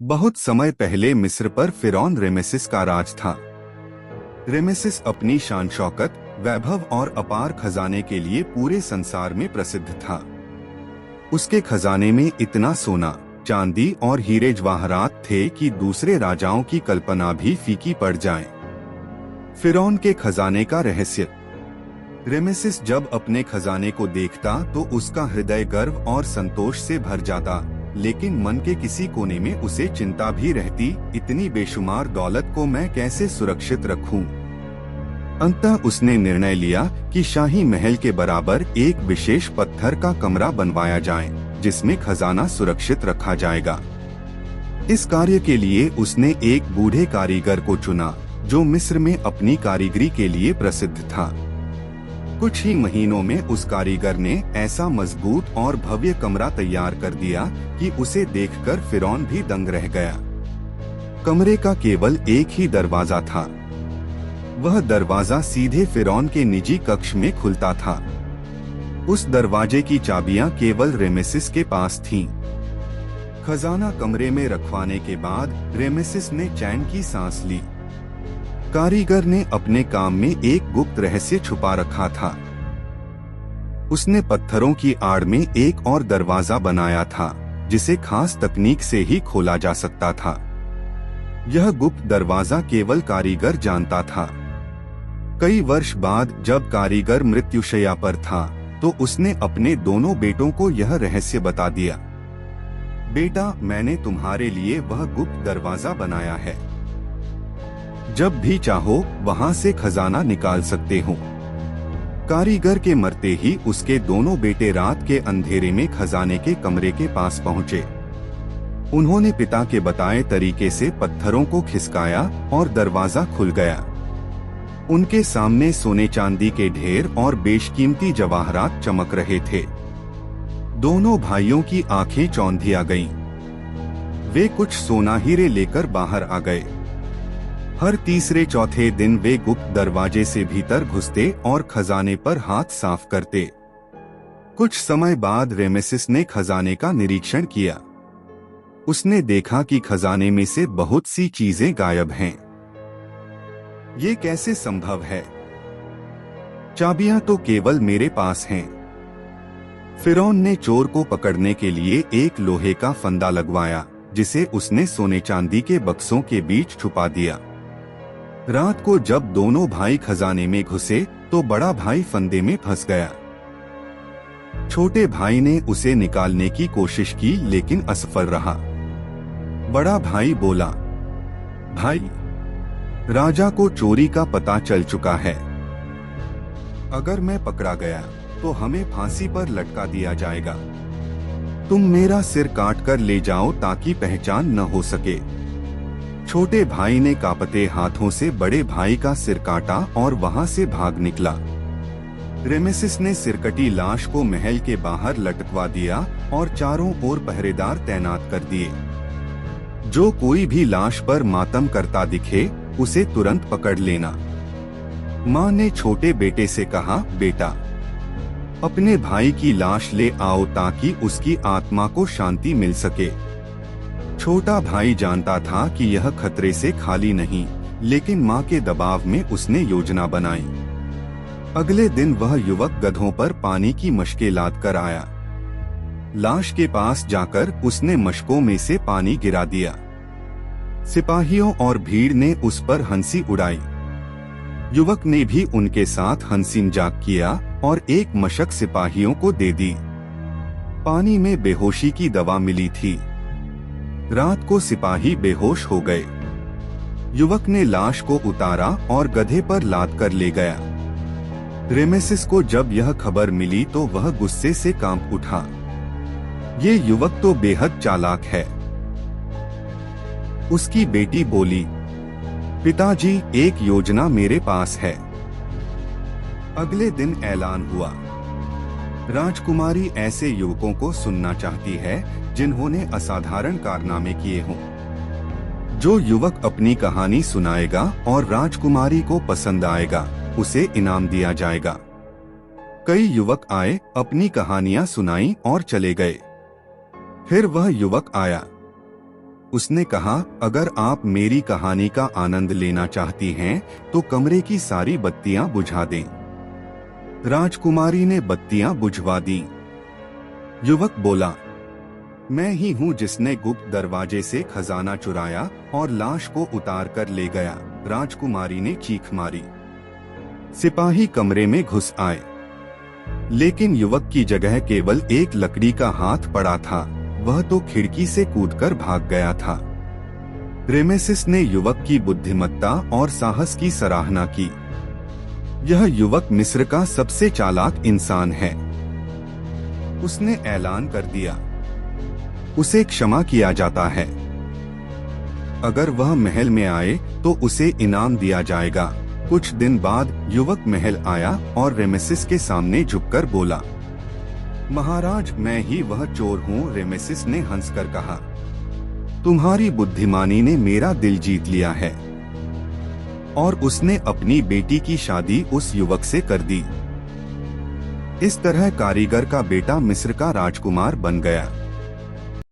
बहुत समय पहले मिस्र पर फिरौन रेमेसिस का राज था। रेमेसिस अपनी शान शौकत, वैभव और अपार खजाने के लिए पूरे संसार में प्रसिद्ध था। उसके खजाने में इतना सोना, चांदी और हीरे जवाहरात थे कि दूसरे राजाओं की कल्पना भी फीकी पड़ जाए। फिरौन के खजाने का रहस्य। रेमेसिस जब अपने खजाने को देखता तो उसका हृदय गर्व और संतोष से भर जाता, लेकिन मन के किसी कोने में उसे चिंता भी रहती, इतनी बेशुमार दौलत को मैं कैसे सुरक्षित रखूं? अंततः उसने निर्णय लिया कि शाही महल के बराबर एक विशेष पत्थर का कमरा बनवाया जाए, जिसमें खजाना सुरक्षित रखा जाएगा। इस कार्य के लिए उसने एक बूढ़े कारीगर को चुना, जो मिस्र में अपनी कारीगरी के लिए प्रसिद्ध था। कुछ ही महीनों में उस कारीगर ने ऐसा मजबूत और भव्य कमरा तैयार कर दिया कि उसे देखकर फिरौन भी दंग रह गया। कमरे का केवल एक ही दरवाजा था। वह दरवाजा सीधे फिरौन के निजी कक्ष में खुलता था। उस दरवाजे की चाबियां केवल रेमेसिस के पास थीं। खजाना कमरे में रखवाने के बाद रेमेसिस ने चैन की सांस ली। कारीगर ने अपने काम में एक गुप्त रहस्य छुपा रखा था। उसने पत्थरों की आड़ में एक और दरवाजा बनाया था, जिसे खास तकनीक से ही खोला जा सकता था। यह गुप्त दरवाजा केवल कारीगर जानता था। कई वर्ष बाद जब कारीगर मृत्युशैया पर था, तो उसने अपने दोनों बेटों को यह रहस्य बता दिया। बेटा, मैंने तुम्हारे लिए वह गुप्त दरवाजा बनाया है। जब भी चाहो वहां से खजाना निकाल सकते हो। कारीगर के मरते ही उसके दोनों बेटे रात के अंधेरे में खजाने के कमरे के पास पहुंचे। उन्होंने पिता के बताए तरीके से पत्थरों को खिसकाया और दरवाजा खुल गया। उनके सामने सोने चांदी के ढेर और बेशकीमती जवाहरात चमक रहे थे। दोनों भाइयों की आंखें चौंधिया गईं। वे कुछ सोना हीरे लेकर बाहर आ गए। हर तीसरे चौथे दिन वे गुप्त दरवाजे से भीतर घुसते और खजाने पर हाथ साफ करते। कुछ समय बाद रेमेसिस ने खजाने का निरीक्षण किया। उसने देखा कि खजाने में से बहुत सी चीजें गायब हैं। ये कैसे संभव है? चाबियां तो केवल मेरे पास हैं। फिरौन ने चोर को पकड़ने के लिए एक लोहे का फंदा लगवाया, जिसे उसने सोने चांदी के बक्सों के बीच छुपा दिया। रात को जब दोनों भाई खजाने में घुसे तो बड़ा भाई फंदे में फंस गया। छोटे भाई ने उसे निकालने की कोशिश की, लेकिन असफल रहा। बड़ा भाई बोला, भाई, राजा को चोरी का पता चल चुका है। अगर मैं पकड़ा गया तो हमें फांसी पर लटका दिया जाएगा। तुम मेरा सिर काट कर ले जाओ ताकि पहचान न हो सके। छोटे भाई ने कांपते हाथों से बड़े भाई का सिर काटा और वहां से भाग निकला। रेमेसिस ने सिरकटी लाश को महल के बाहर लटकवा दिया और चारों ओर पहरेदार तैनात कर दिए। जो कोई भी लाश पर मातम करता दिखे, उसे तुरंत पकड़ लेना। माँ ने छोटे बेटे से कहा, बेटा, अपने भाई की लाश ले आओ ताकि उसकी आत्मा को शांति मिल सके। छोटा भाई जानता था कि यह खतरे से खाली नहीं, लेकिन माँ के दबाव में उसने योजना बनाई। अगले दिन वह युवक गधों पर पानी की मशकें लाद कर आया। लाश के पास जाकर उसने मशकों में से पानी गिरा दिया। सिपाहियों और भीड़ ने उस पर हंसी उड़ाई। युवक ने भी उनके साथ हंसी मजाक किया और एक मशक सिपाहियों को दे दी। पानी में बेहोशी की दवा मिली थी। रात को सिपाही बेहोश हो गए। युवक ने लाश को उतारा और गधे पर लाद कर ले गया। रेमेसिस को जब यह खबर मिली तो वह गुस्से से कांप उठा। ये युवक तो बेहद चालाक है। उसकी बेटी बोली, पिताजी, एक योजना मेरे पास है। अगले दिन ऐलान हुआ, राजकुमारी ऐसे युवकों को सुनना चाहती है जिन्होंने असाधारण कारनामे किए हों। जो युवक अपनी कहानी सुनाएगा और राजकुमारी को पसंद आएगा, उसे इनाम दिया जाएगा। कई युवक आए, अपनी कहानियां सुनाई और चले गए। फिर वह युवक आया। उसने कहा, अगर आप मेरी कहानी का आनंद लेना चाहती हैं, तो कमरे की सारी बत्तियां बुझा दें। राजकुमारी ने बत्तियां बुझवा दी। युवक बोला, मैं ही हूँ जिसने गुप्त दरवाजे से खजाना चुराया और लाश को उतार कर ले गया। राजकुमारी ने चीख मारी। सिपाही कमरे में घुस आए, लेकिन युवक की जगह केवल एक लकड़ी का हाथ पड़ा था। वह तो खिड़की से कूदकर भाग गया था। रेमेसिस ने युवक की बुद्धिमत्ता और साहस की सराहना की। यह युवक मिस्र का सबसे चालाक इंसान है। उसने ऐलान कर दिया, उसे क्षमा किया जाता है। अगर वह महल में आए तो उसे इनाम दिया जाएगा। कुछ दिन बाद युवक महल आया और रेमेसिस के सामने झुककर बोला, महाराज, मैं ही वह चोर हूँ। रेमेसिस ने हंसकर कहा, तुम्हारी बुद्धिमानी ने मेरा दिल जीत लिया है। और उसने अपनी बेटी की शादी उस युवक से कर दी। इस तरह कारीगर का बेटा मिस्र का राजकुमार बन गया।